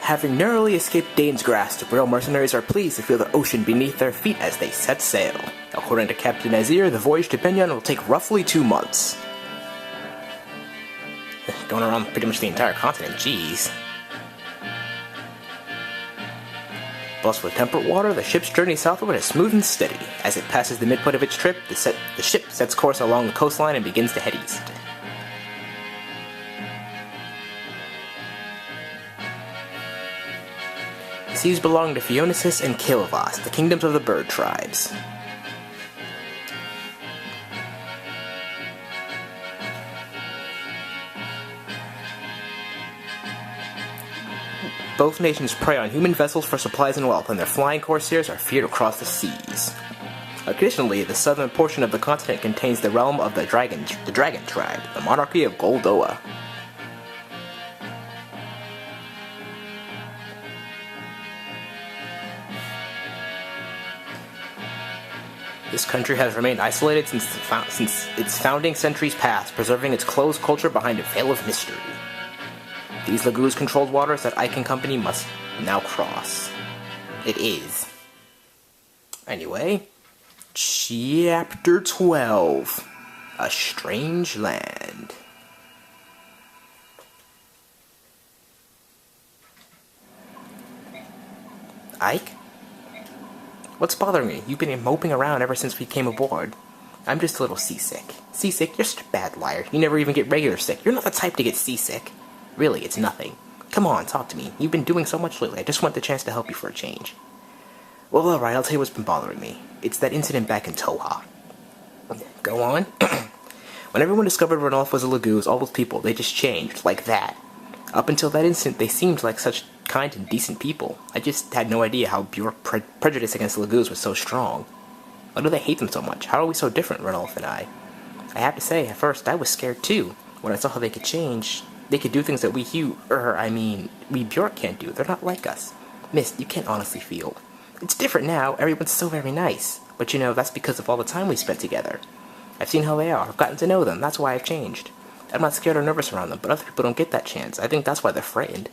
Having narrowly escaped Dane's grasp, the royal mercenaries are pleased to feel the ocean beneath their feet as they set sail. According to Captain Azir, the voyage to Begnion will take roughly 2 months. Going around pretty much the entire continent, jeez. Blessed with temperate water, the ship's journey southward is smooth and steady. As it passes the midpoint of its trip, the ship sets course along the coastline and begins to head east. The seas belong to Fionesis and Kilvas, the kingdoms of the bird tribes. Both nations prey on human vessels for supplies and wealth, and their flying corsairs are feared across the seas. Additionally, the southern portion of the continent contains the realm of the Dragon Tribe, the monarchy of Goldoa. This country has remained isolated since its founding centuries past, preserving its closed culture behind a veil of mystery. These Laguz-controlled waters that Ike and Company must now cross. It is. Anyway, Chapter 12. A Strange Land. Ike? What's bothering you? You've been moping around ever since we came aboard. I'm just a little seasick. Seasick? You're such a bad liar. You never even get regular sick. You're not the type to get seasick. Really, it's nothing. Come on, talk to me. You've been doing so much lately. I just want the chance to help you for a change. Well, alright, I'll tell you what's been bothering me. It's that incident back in Toha. Go on. When everyone discovered Ranulf was a Laguz, all those people, they just changed, like that. Up until that instant, they seemed like such kind and decent people. I just had no idea how Bjork prejudice against Laguz was so strong. Why do they hate them so much? How are we so different, Ranulf and I? I have to say, at first, I was scared too. When I saw how they could change, they could do things that we Bjork can't do. They're not like us. Mist, you can't honestly feel. It's different now. Everyone's so very nice. But you know, that's because of all the time we spent together. I've seen how they are. I've gotten to know them. That's why I've changed. I'm not scared or nervous around them, but other people don't get that chance. I think that's why they're frightened.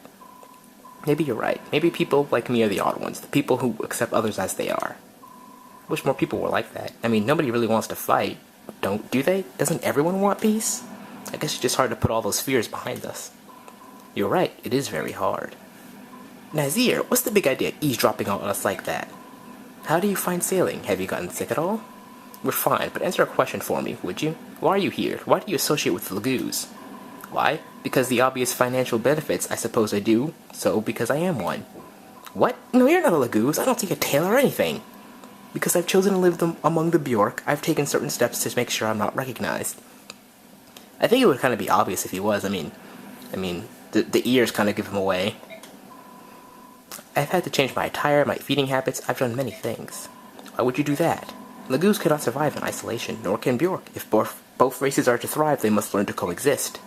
Maybe you're right. Maybe people like me are the odd ones. The people who accept others as they are. I wish more people were like that. I mean, nobody really wants to fight. Do they? Doesn't everyone want peace? I guess it's just hard to put all those fears behind us. You're right, it is very hard. Nazir, what's the big idea eavesdropping on us like that? How do you find sailing? Have you gotten sick at all? We're fine, but answer a question for me, would you? Why are you here? Why do you associate with the Laguz? Why? Because the obvious financial benefits, I suppose I do. So, because I am one. What? No, you're not a Laguz. I don't take a tail or anything. Because I've chosen to live among the Bjork, I've taken certain steps to make sure I'm not recognized. I think it would kind of be obvious if he was. I mean, the ears kind of give him away. I've had to change my attire, my feeding habits. I've done many things. Why would you do that? Laguz cannot survive in isolation, nor can Bjork. If both races are to thrive, they must learn to coexist.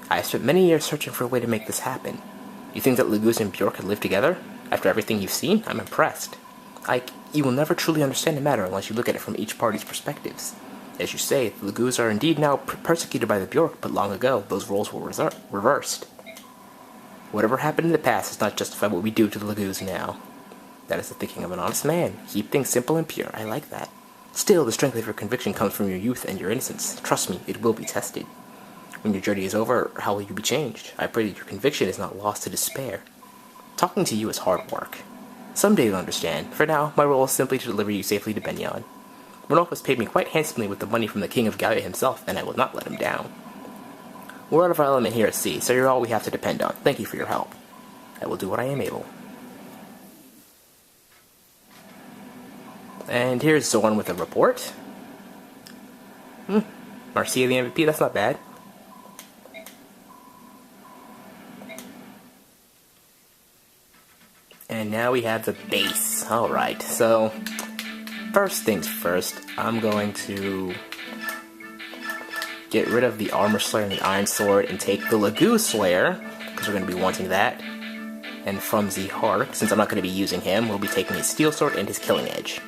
I have spent many years searching for a way to make this happen. You think that Laguz and Bjork could live together? After everything you've seen, I'm impressed. Ike, you will never truly understand the matter unless you look at it from each party's perspectives. As you say, the Laguz are indeed now persecuted by the Bjork, but long ago, those roles were reversed. Whatever happened in the past does not justify what we do to the Laguz now. That is the thinking of an honest man. Keep things simple and pure. I like that. Still, the strength of your conviction comes from your youth and your innocence. Trust me, it will be tested. When your journey is over, how will you be changed? I pray that your conviction is not lost to despair. Talking to you is hard work. Someday you'll understand. For now, my role is simply to deliver you safely to Begnion. Ranulf has paid me quite handsomely with the money from the King of Gallia himself, and I will not let him down. We're out of our element here at sea, so you're all we have to depend on. Thank you for your help. I will do what I am able. And here's Zorn with a report. Marcia the MVP, that's not bad. And now we have the base. Alright, so first things first, I'm going to get rid of the Armor Slayer and the Iron Sword and take the Laguz Slayer, because we're going to be wanting that. And from the Hark, since I'm not going to be using him, we'll be taking his Steel Sword and his Killing Edge.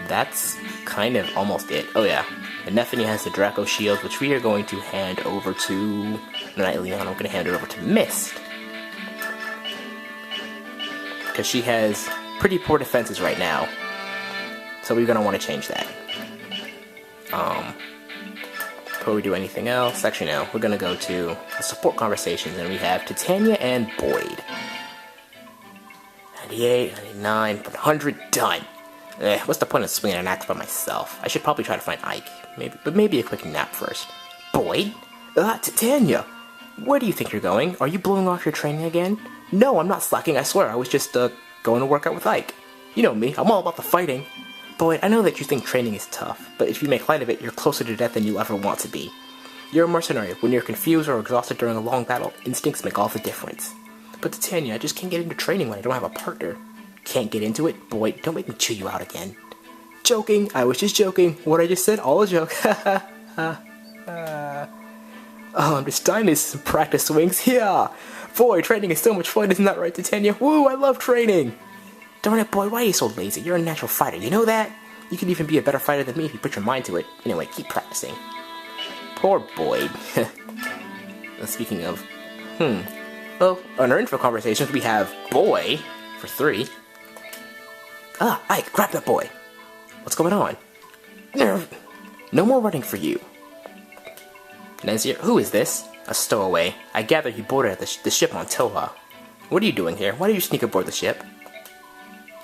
that's kind of almost it. Oh yeah, and Nephany has the Draco Shield, which we are going to hand over to... Not Leon, I'm going to hand it over to Mist. Because she has pretty poor defenses right now. So we're going to want to change that. Before we do anything else, actually no, we're going to go to the support conversations, and we have Titania and Boyd. 98, 99, 100, done. What's the point of swinging an axe by myself? I should probably try to find Ike, maybe a quick nap first. Boyd? Titania! Where do you think you're going? Are you blowing off your training again? No, I'm not slacking, I swear, I was just, going to work out with Ike. You know me, I'm all about the fighting. Boyd, I know that you think training is tough, but if you make light of it, you're closer to death than you'll ever want to be. You're a mercenary. When you're confused or exhausted during a long battle, instincts make all the difference. But Titania, I just can't get into training when I don't have a partner. Can't get into it? Boyd, don't make me chew you out again. Joking, I was just joking. What I just said, all a joke. Oh, I'm just dying to some practice swings. Yeah! Boy, training is so much fun, isn't that right, Titania? Woo, I love training! Darn it, Boyd, why are you so lazy? You're a natural fighter, you know that? You could even be a better fighter than me if you put your mind to it. Anyway, keep practicing. Poor Boyd. Speaking of... Well, on our info conversations, we have Boy for 3. Ike, grab that boy. What's going on? No more running for you. Nazir, who is this? A stowaway. I gather he boarded at the ship on Toha. What are you doing here? Why did you sneak aboard the ship?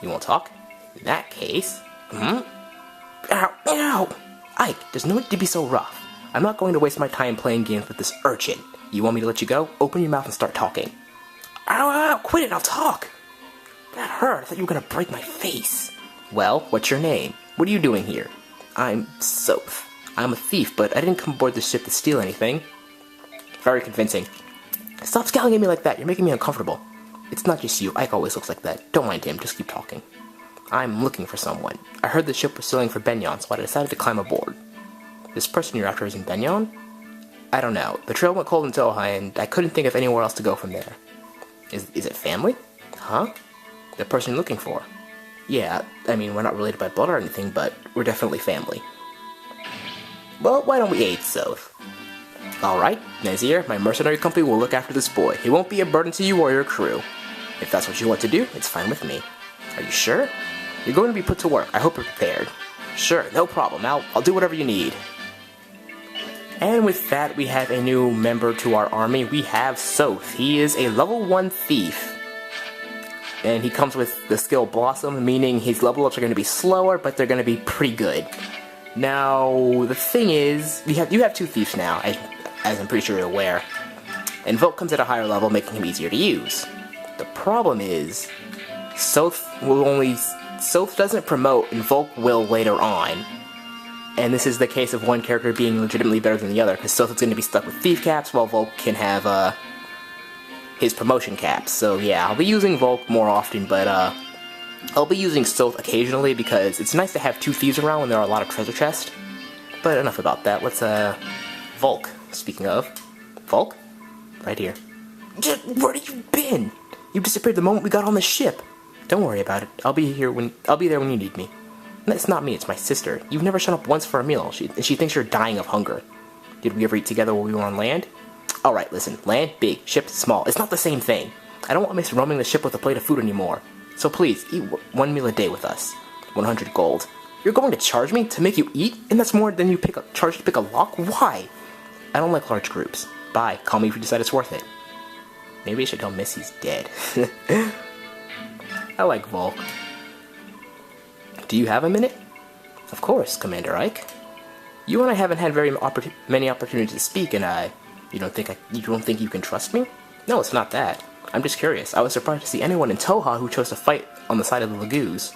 You won't talk? In that case... Ow! Ow! Ike, there's no need to be so rough. I'm not going to waste my time playing games with this urchin. You want me to let you go? Open your mouth and start talking. Ow, ow, quit it, I'll talk! That hurt, I thought you were gonna break my face. Well, what's your name? What are you doing here? I'm Sothe. I'm a thief, but I didn't come aboard the ship to steal anything. Very convincing. Stop scowling at me like that, you're making me uncomfortable. It's not just you, Ike always looks like that. Don't mind him, just keep talking. I'm looking for someone. I heard the ship was sailing for Begnion, so I decided to climb aboard. This person you're after is in Begnion? I don't know. The trail went cold in Toha, and I couldn't think of anywhere else to go from there. Is it family? Huh? The person you're looking for? Yeah, I mean, we're not related by blood or anything, but we're definitely family. Well, why don't we aid Sothe? Alright, Nazir, my mercenary company will look after this boy. He won't be a burden to you or your crew. If that's what you want to do, it's fine with me. Are you sure? You're going to be put to work. I hope you're prepared. Sure, no problem. I'll do whatever you need. And with that, we have a new member to our army. We have Sothe. He is a level 1 thief. And he comes with the skill Blossom, meaning his level ups are going to be slower, but they're going to be pretty good. Now, the thing is, you have 2 thieves now, as I'm pretty sure you're aware. And Volke comes at a higher level, making him easier to use. The problem is, Sothe doesn't promote, and Volke will later on. And this is the case of one character being legitimately better than the other, because Sothe's going to be stuck with thief caps, while Volke can have, his promotion caps. So yeah, I'll be using Volke more often, but, I'll be using Sothe occasionally, because it's nice to have 2 thieves around when there are a lot of treasure chests. But enough about that, let's, Volke, speaking of. Volke? Right here. Where have you been? You disappeared the moment we got on the ship. Don't worry about it. I'll be there when you need me. It's not me, it's my sister. You've never shown up once for a meal, and she thinks you're dying of hunger. Did we ever eat together while we were on land? Alright, listen. Land, big. Ship, small. It's not the same thing. I don't want Miss roaming the ship with a plate of food anymore. So please, eat 1 meal a day with us. 100 gold. You're going to charge me to make you eat? And that's more than you charge to pick a lock? Why? I don't like large groups. Bye. Call me if you decide it's worth it. Maybe I should tell Miss he's dead. I like Volke. Do you have a minute? Of course, Commander Ike. You and I haven't had very many opportunities to speak, and you don't think you can trust me? No, it's not that. I'm just curious. I was surprised to see anyone in Toha who chose to fight on the side of the Lagoos.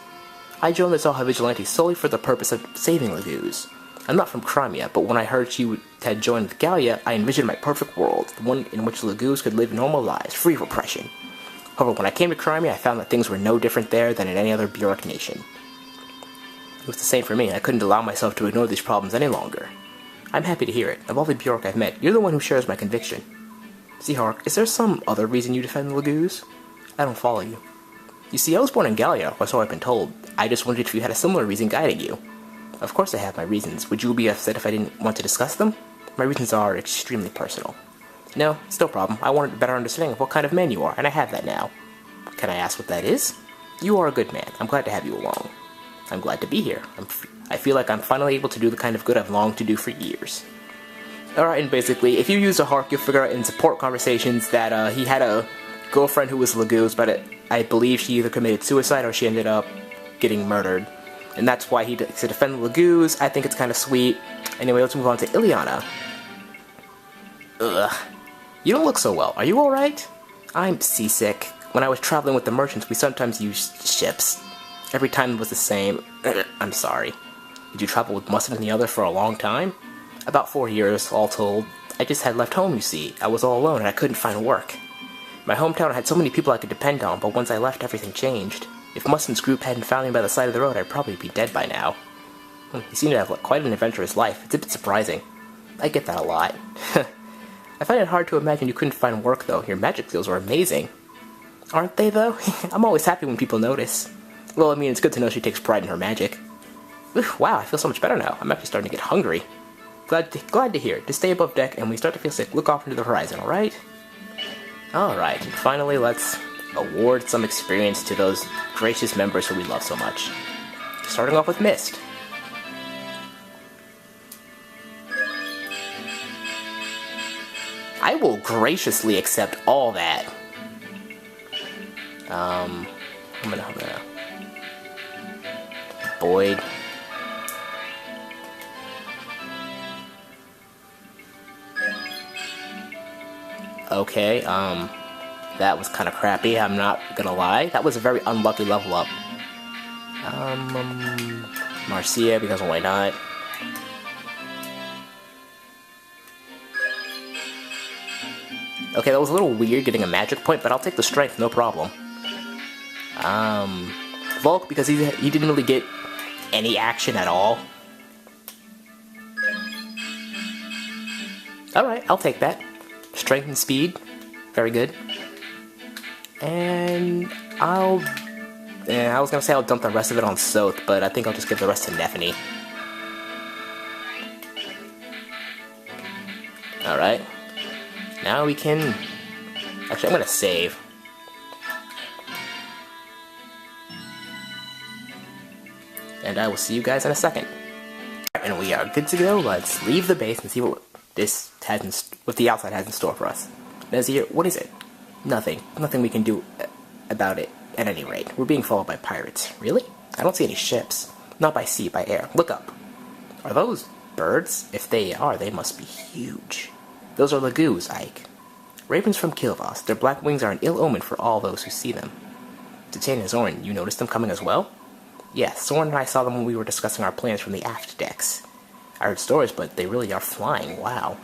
I joined the Toha Vigilante solely for the purpose of saving Lagoos. I'm not from Crimea, but when I heard she had joined the Gallia, I envisioned my perfect world, the one in which Lagoos could live normal lives, free of oppression. However, when I came to Crimea, I found that things were no different there than in any other Bjork nation. It was the same for me, and I couldn't allow myself to ignore these problems any longer. I'm happy to hear it. Of all the Bjork I've met, you're the one who shares my conviction. Seahawk, is there some other reason you defend the Lagoos? I don't follow you. You see, I was born in Gallia, or so I've been told. I just wondered if you had a similar reason guiding you. Of course I have my reasons. Would you be upset if I didn't want to discuss them? My reasons are extremely personal. No, it's no problem. I wanted a better understanding of what kind of man you are, and I have that now. Can I ask what that is? You are a good man. I'm glad to have you along. I'm glad to be here. I feel like I'm finally able to do the kind of good I've longed to do for years. Alright, and basically, if you use a hark, you'll figure out in support conversations that he had a girlfriend who was Laguz, but I believe she either committed suicide or she ended up getting murdered. And that's why he to defend Laguz. I think it's kind of sweet. Anyway, let's move on to Ileana. Ugh. You don't look so well. Are you alright? I'm seasick. When I was traveling with the merchants, we sometimes used ships. Every time it was the same. I'm sorry. Did you travel with Mustard and the other for a long time? About 4 years, all told. I just had left home, you see. I was all alone and I couldn't find work. My hometown had so many people I could depend on, but once I left, everything changed. If Mustard's group hadn't found me by the side of the road, I'd probably be dead by now. You seem to have quite an adventurous life. It's a bit surprising. I get that a lot. I find it hard to imagine you couldn't find work, though. Your magic skills are amazing. Aren't they, though? I'm always happy when people notice. Well, I mean, it's good to know she takes pride in her magic. Oof, wow, I feel so much better now. I'm actually starting to get hungry. Glad to hear. Just stay above deck, and when you start to feel sick, look off into the horizon, alright? Alright, and finally, let's award some experience to those gracious members who we love so much. Starting off with Mist. I will graciously accept all that. I'm gonna... Boyd. Okay, that was kind of crappy, I'm not gonna lie. That was a very unlucky level up. Marcia, because why not? Okay, that was a little weird getting a magic point, but I'll take the strength, no problem. Volke, because he didn't really get any action at all. Alright, I'll take that. Strength and speed, very good. And I was gonna say I'll dump the rest of it on Sothe, but I think I'll just give the rest to Nephany. Alright. Now we can... Actually, I'm gonna save. And I will see you guys in a second. And we are good to go. Let's leave the base and see what what the outside has in store for us. Nazir, what is it? Nothing. Nothing we can do about it, at any rate. We're being followed by pirates. Really? I don't see any ships. Not by sea, by air. Look up. Are those birds? If they are, they must be huge. Those are Laguz, Ike. Ravens from Kilvos. Their black wings are an ill omen for all those who see them. Titania and Zoran, you noticed them coming as well? Yes, Zoran and I saw them when we were discussing our plans from the aft decks. I heard stories, but they really are flying, wow.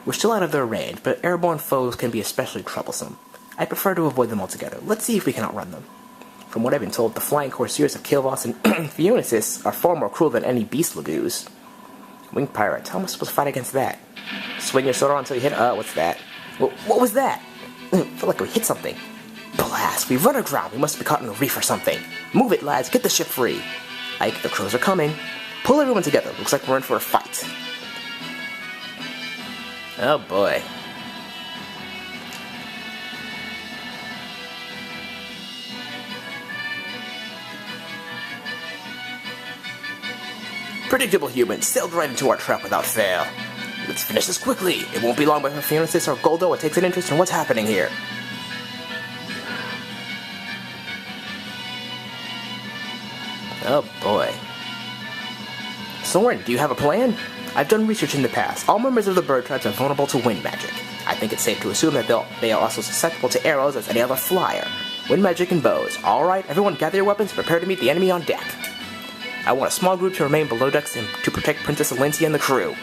We're still out of their range, but airborne foes can be especially troublesome. I prefer to avoid them altogether. Let's see if we can outrun them. From what I've been told, the flying corsairs of Kilvos and Fionesis are far more cruel than any beast Laguz. Winged pirates, how am I supposed to fight against that? Swing your sword on until you hit... what's that? What was that? I feel like we hit something. Blast, we've run aground. We must be caught in a reef or something. Move it, lads, get the ship free. Ike, the crows are coming. Pull everyone together. Looks like we're in for a fight. Oh boy. Predictable humans sailed right into our trap without fail. Let's finish this quickly. It won't be long before Fionesis or Goldo takes an interest in what's happening here. Oh boy. Soren, do you have a plan? I've done research in the past. All members of the bird tribes are vulnerable to wind magic. I think it's safe to assume that they are also susceptible to arrows as any other flyer. Wind magic and bows. Alright, everyone gather your weapons and prepare to meet the enemy on deck. I want a small group to remain below decks and to protect Princess Alencia and the crew.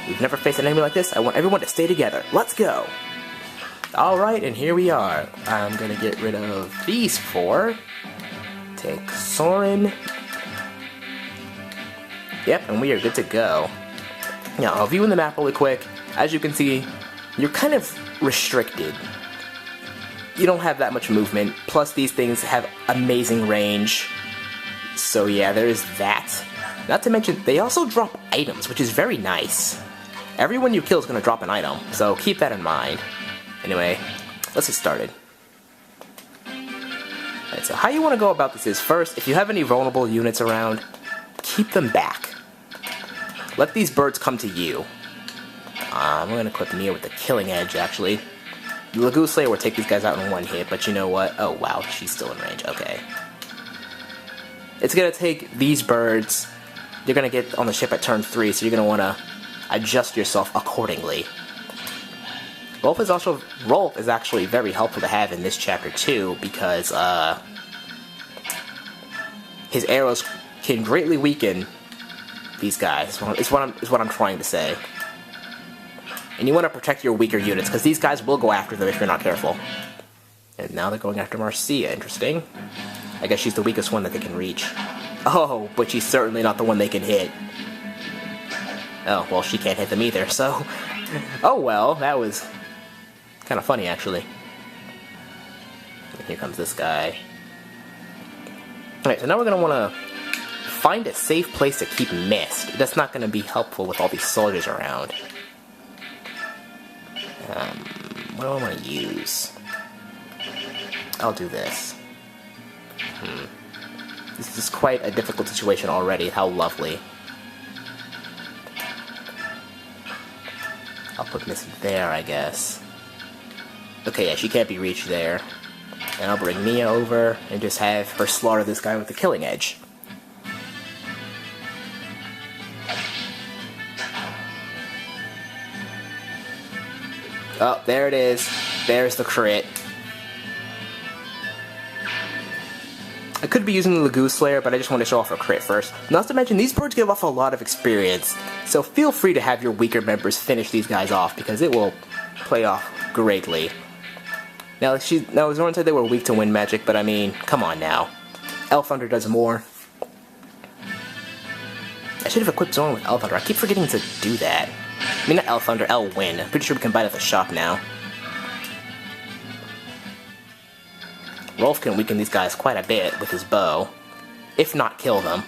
We've never faced an enemy like this. I want everyone to stay together. Let's go! Alright, and here we are. I'm gonna get rid of these four. Take Soren. Yep, and we are good to go. Now, I'll view in the map really quick. As you can see, you're kind of restricted. you don't have that much movement. Plus, these things have amazing range. So yeah, there is that. Not to mention, they also drop items, which is very nice. Everyone you kill is going to drop an item, so keep that in mind. Anyway, let's get started. Alright, so how you want to go about this is, first, if you have any vulnerable units around, keep them back. Let these birds come to you. I'm going to equip Mia with the Killing Edge, actually. The Lagoon Slayer will take these guys out in one hit, but you know what? Oh, wow, she's still in range. Okay. It's going to take these birds. You're going to get on the ship at turn 3, so you're going to want to adjust yourself accordingly. Rolf is actually very helpful to have in this chapter too, because his arrows can greatly weaken these guys. Is what I'm trying to say. And you want to protect your weaker units, because these guys will go after them if you're not careful. And now they're going after Marcia. Interesting. I guess she's the weakest one that they can reach. Oh, but she's certainly not the one they can hit. Oh, well, she can't hit them either, so... Oh well, that was kind of funny, actually. And here comes this guy. Alright, so now we're going to want to find a safe place to keep Mist. That's not going to be helpful with all these soldiers around. What do I want to use? I'll do this. This is quite a difficult situation already. How lovely. I'll put Mist there, I guess. Okay, yeah, she can't be reached there. And I'll bring Mia over and just have her slaughter this guy with the Killing Edge. Oh, there it is. There's the crit. I could be using the Lagoon Slayer, but I just want to show off a crit first. Not to mention, these birds give off a lot of experience, so feel free to have your weaker members finish these guys off, because it will play off greatly. Now, Zoran said they were weak to wind magic, but I mean, come on now. Thunder does more. I should have equipped Zoran with Thunder. I keep forgetting to do that. I mean, not Thunder, Wind. I'm pretty sure we can buy it at the shop now. Rolf can weaken these guys quite a bit with his bow, if not kill them.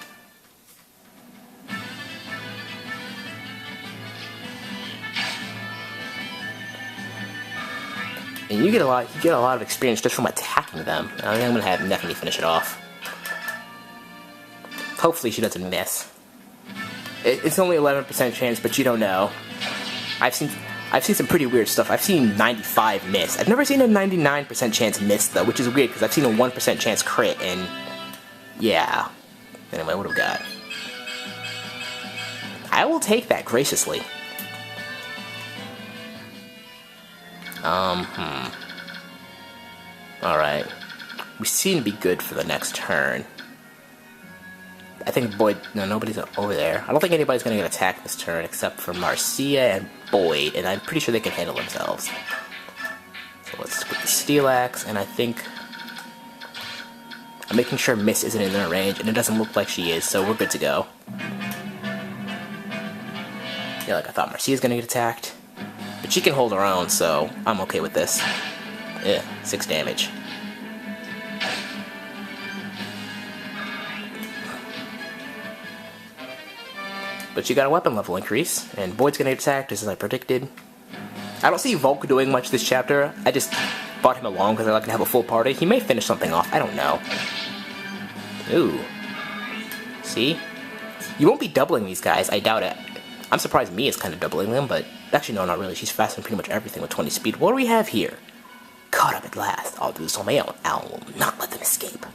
And you get a lot of experience just from attacking them. I think I'm gonna have Nephany finish it off. Hopefully she doesn't miss. It's only 11% chance, but you don't know. I've seen some pretty weird stuff. I've seen 95 miss. I've never seen a 99% chance miss, though, which is weird, because I've seen a 1% chance crit, and... yeah. Anyway, what do we got? I will take that graciously. Alright. We seem to be good for the next turn. I think Boyd... no, nobody's over there. I don't think anybody's gonna get attacked this turn except for Marcia and Boyd, and I'm pretty sure they can handle themselves. So let's put the Steel Axe, and I think... I'm making sure Miss isn't in their range, and it doesn't look like she is, so we're good to go. Yeah, like I thought Marcia's gonna get attacked. But she can hold her own, so I'm okay with this. Yeah, 6 damage. But she got a weapon level increase, and Boyd's gonna get attacked just as I predicted. I don't see Volke doing much this chapter. I just brought him along because I like to have a full party. He may finish something off, I don't know. Ooh. See? You won't be doubling these guys, I doubt it. I'm surprised Mia's kind of doubling them, but... actually, no, not really. She's faster than pretty much everything with 20 speed. What do we have here? Caught up at last. I'll do this on my own. I will not let them escape.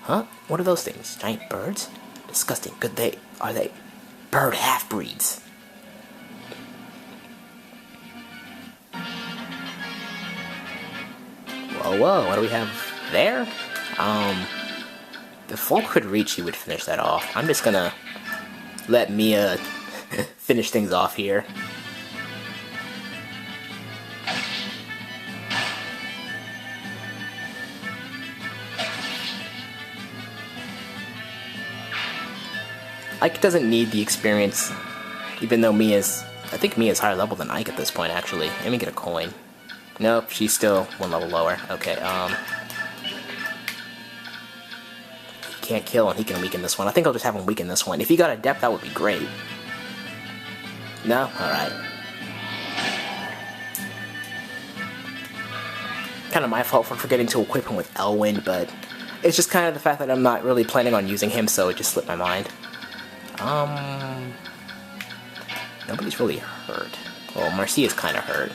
Huh? What are those things? Giant birds? Disgusting. Are they bird half-breeds? Whoa, whoa, what do we have there? If Volke could reach, he would finish that off. I'm just gonna let Mia finish things off here. Ike doesn't need the experience, even though I think Mia's higher level than Ike at this point, actually. Let me get a coin. Nope, she's still one level lower. Okay, he can't kill and he can weaken this one. I think I'll just have him weaken this one. If he got a depth, that would be great. No? Alright. Kind of my fault for forgetting to equip him with Elwind, but it's just kind of the fact that I'm not really planning on using him, so it just slipped my mind. Nobody's really hurt. Well, Marcia's kind of hurt.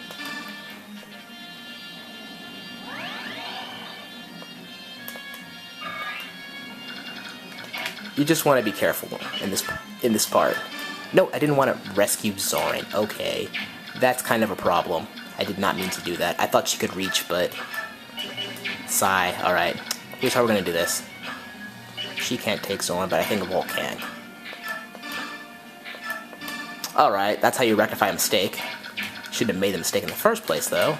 You just want to be careful in this part. No, I didn't want to rescue Zorin. Okay, that's kind of a problem. I did not mean to do that. I thought she could reach, but... Sigh. Alright. Here's how we're gonna do this. She can't take Zorin, but I think Volke can. Alright, that's how you rectify a mistake. Shouldn't have made the mistake in the first place, though.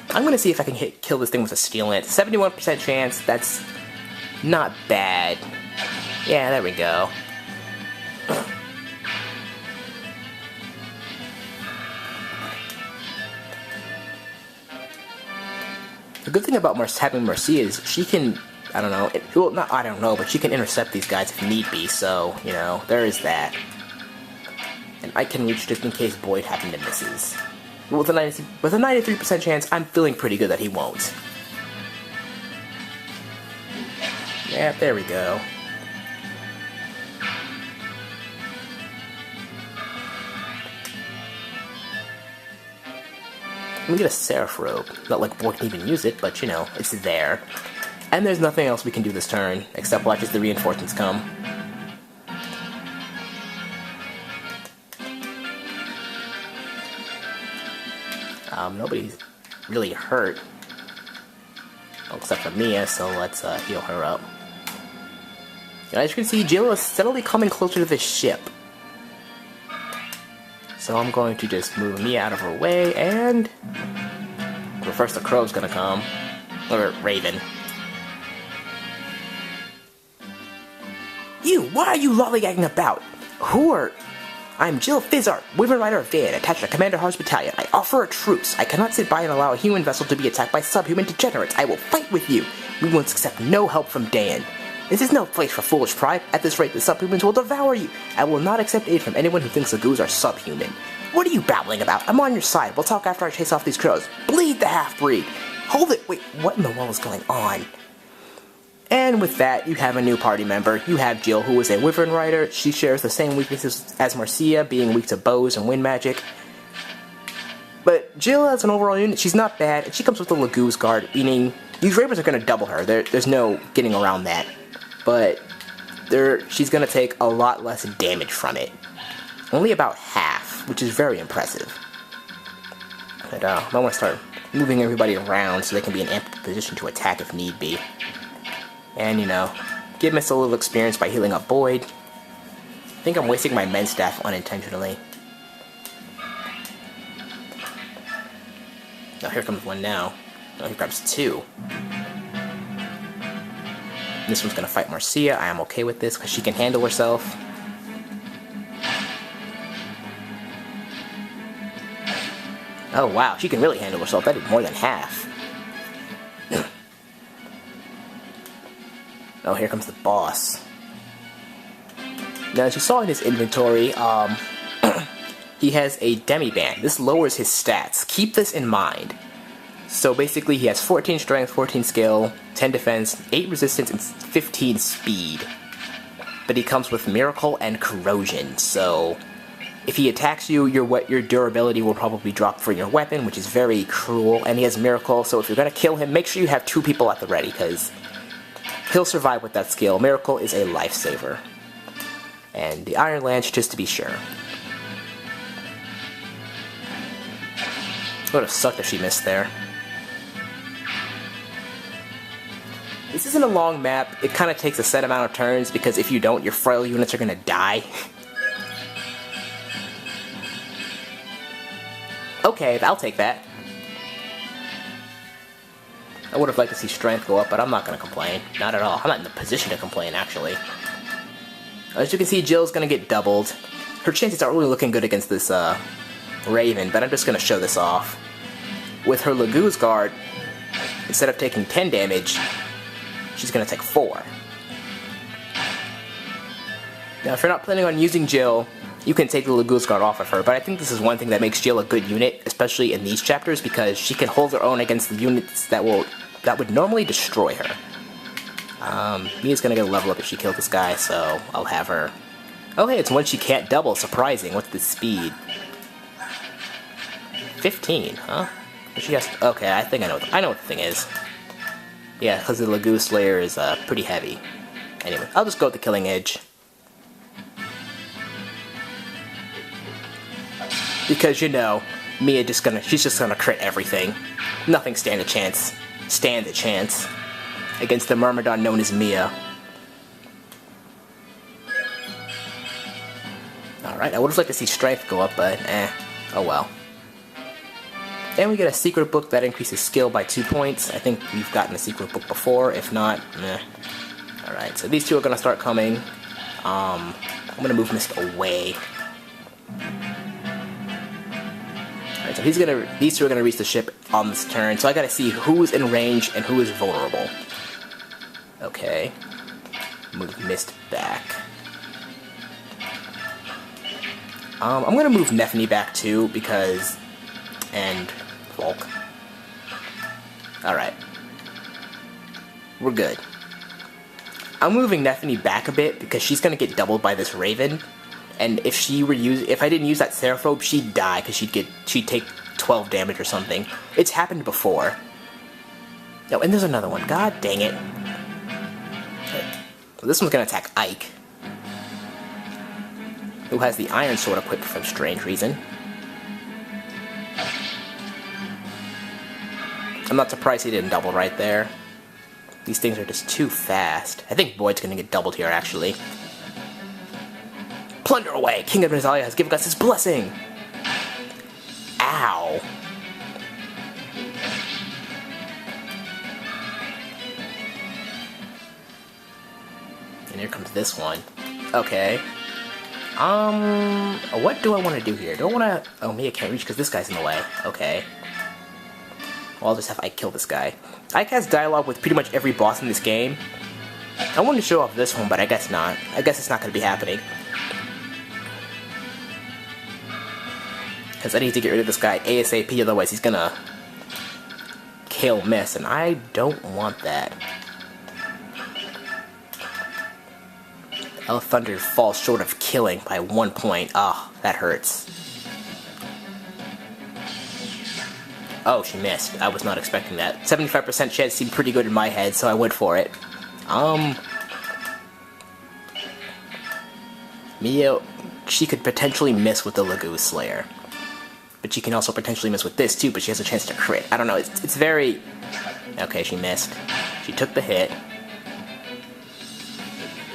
I'm gonna see if I can kill this thing with a Steel Lance. 71% chance, that's not bad. Yeah, there we go. The good thing about having Marcia is she can, I don't know, well, not I don't know, but she can intercept these guys if need be, so, you know, there is that. And I can reach just in case Boyd happened to misses. With a 93% chance, I'm feeling pretty good that he won't. Yeah, there we go. Let me get a Seraph Robe. Not like Boyd can even use it, but you know, it's there. And there's nothing else we can do this turn, except watch as the reinforcements come. Nobody's really hurt. Well, except for Mia, so let's heal her up. And as you can see, Jill is steadily coming closer to the ship. So I'm going to just move Mia out of her way, and... Well, first the crow's gonna come. Or Raven. You! Why are you lollygagging about? Who are... I'm Jill Fizzard, Wyvern Rider of Dayan, attached to Commander Har's battalion. I offer a truce. I cannot sit by and allow a human vessel to be attacked by subhuman degenerates. I will fight with you. We will accept no help from Dayan. This is no place for foolish pride. At this rate, the subhumans will devour you. I will not accept aid from anyone who thinks the ghouls are subhuman. What are you babbling about? I'm on your side. We'll talk after I chase off these crows. Bleed the half-breed. Hold it. Wait, what in the world is going on? And with that, you have a new party member. You have Jill, who is a Wyvern Rider. She shares the same weaknesses as Marcia, being weak to bows and wind magic. But Jill, as an overall unit, she's not bad, and she comes with the Lagoos Guard, meaning these Ravens are going to double her. There's no getting around that. But she's going to take a lot less damage from it. Only about half, which is very impressive. But I want to start moving everybody around so they can be in ample position to attack if need be. And, you know, give Miss a little experience by healing up Boyd. I think I'm wasting my men's staff unintentionally. Oh, here comes one now. Oh, here comes two. This one's gonna fight Marcia. I am okay with this because she can handle herself. Oh wow, she can really handle herself. That is more than half. Oh, here comes the boss. Now, as you saw in his inventory, he has a demi-band. This lowers his stats. Keep this in mind. So basically, he has 14 strength, 14 skill, 10 defense, 8 resistance, and 15 speed. But he comes with miracle and corrosion, so if he attacks you, your durability will probably drop for your weapon, which is very cruel, and he has miracle, so if you're gonna kill him, make sure you have 2 people at the ready, because he'll survive with that skill. Miracle is a lifesaver. And the Iron Lance, just to be sure. It would have sucked if she missed there. This isn't a long map. It kind of takes a set amount of turns, because if you don't, your frail units are going to die. Okay, I'll take that. I would have liked to see strength go up, but I'm not going to complain. Not at all. I'm not in the position to complain, actually. As you can see, Jill's going to get doubled. Her chances aren't really looking good against this Raven, but I'm just going to show this off. With her Lagoose Guard, instead of taking 10 damage, she's going to take 4. Now, if you're not planning on using Jill, you can take the Lagoose Guard off of her, but I think this is one thing that makes Jill a good unit, especially in these chapters, because she can hold her own against the units that would normally destroy her. Mia's gonna get a level up if she kills this guy, so I'll have her. Oh hey, it's one she can't double, surprising. What's the speed? 15, huh? She has, okay, I think I know what the thing is. Yeah, because the Lagoose layer is pretty heavy. Anyway, I'll just go with the Killing Edge. Because, you know, she's just gonna crit everything. Nothing stands a chance against the Myrmidon known as Mia. Alright, I would have liked to see Strength go up, but oh well. And we get a secret book that increases skill by 2 points. I think we've gotten a secret book before, if not, meh. Alright, so these two are gonna start coming. I'm gonna move Mist away. Alright, so these two are gonna reach the ship on this turn, so I gotta see who's in range and who is vulnerable. Okay. Move Mist back. I'm gonna move Nephany back too, because... and... Volke. Alright. We're good. I'm moving Nephany back a bit, because she's gonna get doubled by this Raven. And if I didn't use that Seraphobe, she'd die, because she'd take 12 damage or something. It's happened before. Oh, and there's another one. God dang it. So this one's gonna attack Ike, who has the Iron Sword equipped for some strange reason. I'm not surprised he didn't double right there. These things are just too fast. I think Void's gonna get doubled here, actually. Plunder away! King of Nazalia has given us his blessing! Ow! And here comes this one. Okay. What do I want to do here? Do I want to... oh, Mia can't reach because this guy's in the way. Okay. Well, I'll just have Ike kill this guy. Ike has dialogue with pretty much every boss in this game. I wanted to show off this one, but I guess not. I guess it's not going to be happening. Because I need to get rid of this guy ASAP, otherwise he's gonna kill Miss, and I don't want that. Elf Thunder falls short of killing by 1 point. Ah, oh, that hurts. Oh, she missed. I was not expecting that. 75% chance seemed pretty good in my head, so I went for it. Mia, she could potentially miss with the Lagoose Slayer. But she can also potentially miss with this too, but she has a chance to crit. I don't know, it's very... okay, she missed. She took the hit.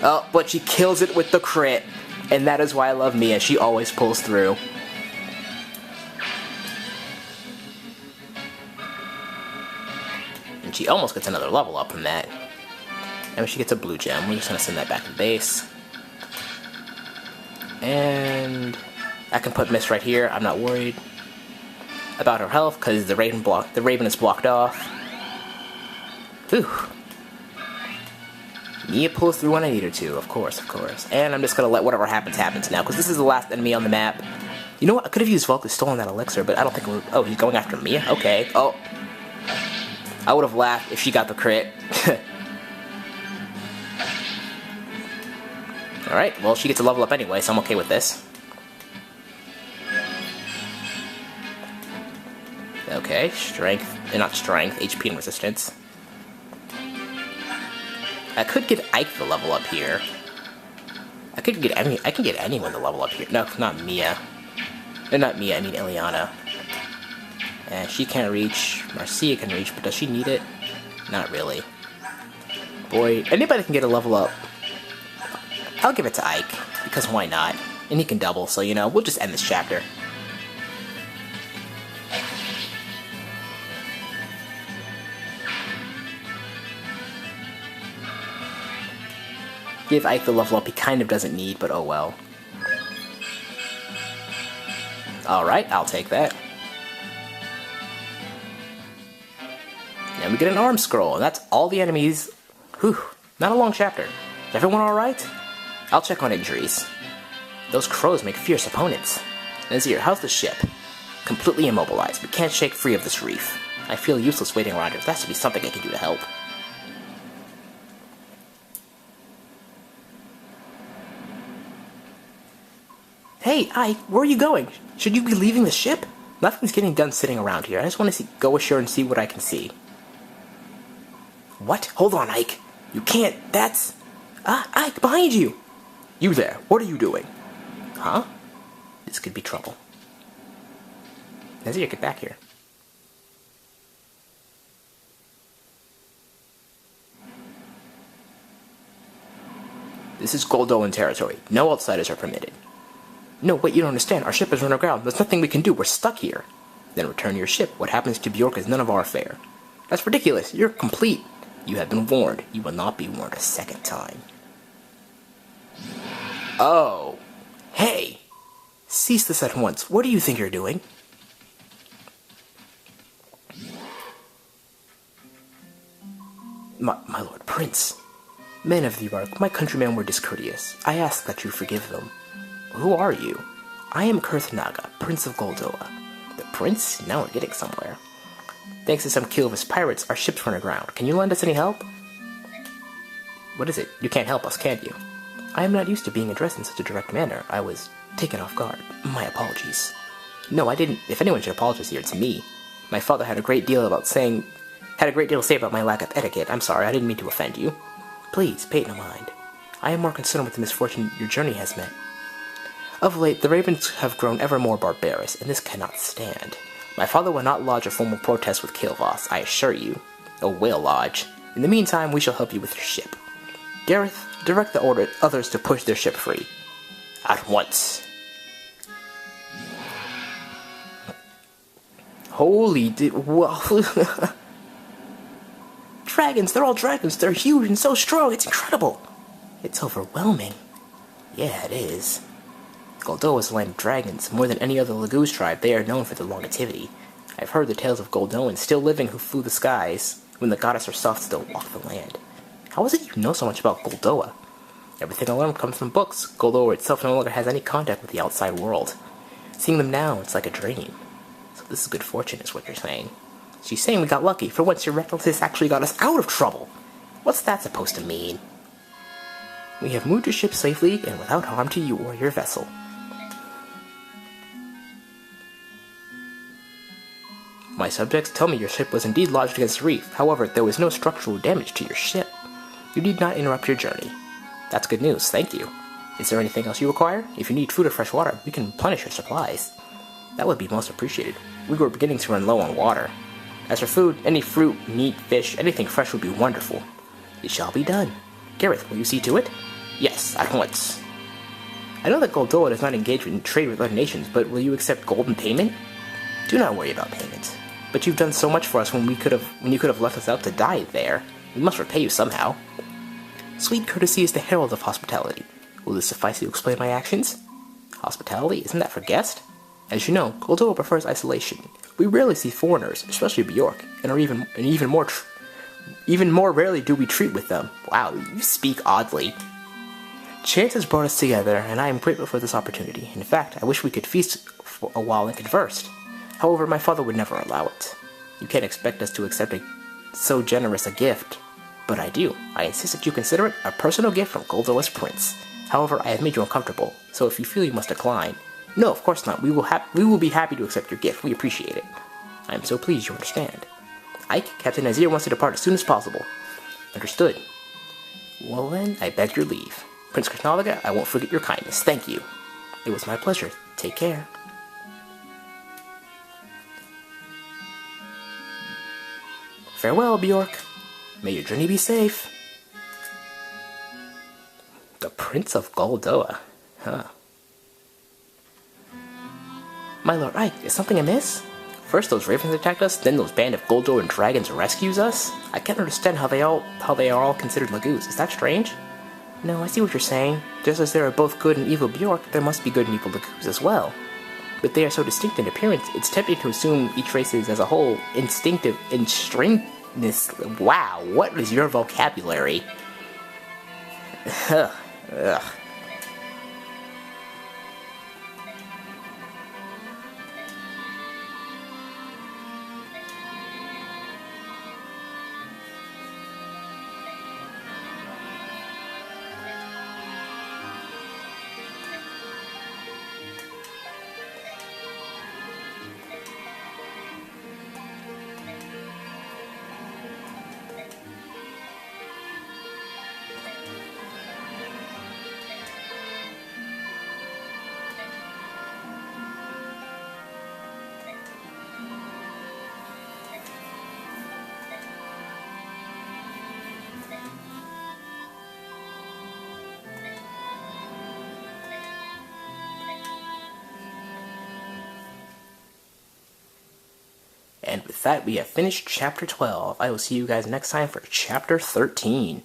Oh, but she kills it with the crit. And that is why I love Mia, she always pulls through. And she almost gets another level up from that. And when she gets a blue gem, we're just gonna send that back to base. And I can put Mist right here, I'm not worried about her health, because the Raven is blocked off. Whew. Mia pulls through when I need her to, of course, of course. And I'm just gonna let whatever happens now, because this is the last enemy on the map. You know what, I could have used Volke stolen that elixir, but I don't think we're... oh, he's going after Mia? Okay. Oh. I would have laughed if she got the crit. Alright, well, she gets a level up anyway, so I'm okay with this. Okay, strength, not strength, HP and resistance. I could get Ike the level up here. I can get anyone to level up here. No, not Mia. Not Mia, I mean Ileana. And she can't reach. Marcia can reach, but does she need it? Not really. Boy, anybody can get a level up. I'll give it to Ike, because why not? And he can double, so you know, we'll just end this chapter. Give Ike the level up he kind of doesn't need, but oh well. Alright, I'll take that. And we get an arm scroll, and that's all the enemies. Whew, not a long chapter. Is everyone alright? I'll check on injuries. Those crows make fierce opponents. Nazir, how's the ship? Completely immobilized. We can't shake free of this reef. I feel useless waiting around here. There has to be something I can do to help. Hey, Ike, where are you going? Should you be leaving the ship? Nothing's getting done sitting around here. I just want to go ashore and see what I can see. What? Hold on, Ike. You can't. That's... Ike, behind you! You there. What are you doing? Huh? This could be trouble. Nazir, get back here. This is Goldoan territory. No outsiders are permitted. No, wait, you don't understand. Our ship is run aground. There's nothing we can do. We're stuck here. Then return to your ship. What happens to Bjork is none of our affair. That's ridiculous. You're complete. You have been warned. You will not be warned a second time. Oh. Hey. Cease this at once. What do you think you're doing? My lord Prince. Men of the Ark, my countrymen were discourteous. I ask that you forgive them. Who are you? I am Kurthnaga, Prince of Goldoa. The Prince? Now we're getting somewhere. Thanks to some Kilvis pirates, our ship's run aground. Can you lend us any help? What is it? You can't help us, can you? I am not used to being addressed in such a direct manner. I was taken off guard. My apologies. No, I didn't. If anyone should apologize here, it's me. My father had a great deal to say about my lack of etiquette. I'm sorry, I didn't mean to offend you. Please, pay it no mind. I am more concerned with the misfortune your journey has met. Of late, the ravens have grown ever more barbarous, and this cannot stand. My father will not lodge a formal protest with Kilvas, I assure you. Oh, will lodge. In the meantime, we shall help you with your ship. Gareth, direct the others to push their ship free. At once. Holy dragons, they're all dragons. They're huge and so strong. It's incredible. It's overwhelming. Yeah, it is. Goldoa is the land of dragons. More than any other Laguz tribe, they are known for their longevity. I've heard the tales of Goldoans still living who flew the skies, when the goddess herself still walked the land. How is it you know so much about Goldoa? Everything I learn comes from books. Goldoa itself no longer has any contact with the outside world. Seeing them now, it's like a dream. So this is good fortune, is what you're saying. She's saying we got lucky. For once, your recklessness actually got us out of trouble. What's that supposed to mean? We have moved your ship safely and without harm to you or your vessel. My subjects tell me your ship was indeed lodged against the reef. However, there was no structural damage to your ship. You need not interrupt your journey. That's good news, thank you. Is there anything else you require? If you need food or fresh water, we can replenish your supplies. That would be most appreciated. We were beginning to run low on water. As for food, any fruit, meat, fish, anything fresh would be wonderful. It shall be done. Gareth, will you see to it? Yes, at once. I know that Goldoa does not engage in trade with other nations, but will you accept gold in payment? Do not worry about payment. But you've done so much for us when you could have left us out to die there. We must repay you somehow. Sweet courtesy is the herald of hospitality. Will this suffice to explain my actions? Hospitality? Isn't that for guest? As you know, Goldoa prefers isolation. We rarely see foreigners, especially Bjork, and even more rarely do we treat with them. Wow, you speak oddly. Chance has brought us together, and I am grateful for this opportunity. In fact, I wish we could feast for a while and converse. However, my father would never allow it. You can't expect us to accept so generous a gift. But I do. I insist that you consider it a personal gift from Goldoa's prince. However, I have made you uncomfortable, so if you feel you must decline... No, of course not. We will be happy to accept your gift. We appreciate it. I am so pleased you understand. Ike, Captain Nazir wants to depart as soon as possible. Understood. Well then, I beg your leave. Prince Krishnaga, I won't forget your kindness. Thank you. It was my pleasure. Take care. Farewell, Bjork. May your journey be safe. The Prince of Goldoa. Huh. My lord Ike, is something amiss? First those ravens attacked us, then those band of Goldoan dragons rescues us? I can't understand how they are all considered Laguz. Is that strange? No, I see what you're saying. Just as there are both good and evil Bjork, there must be good and evil Laguz as well. But they are so distinct in appearance, it's tempting to assume each race is, as a whole, instinctive and strangeness. Wow, what is your vocabulary? Ugh. Ugh. And with that, we have finished Chapter 12. I will see you guys next time for Chapter 13.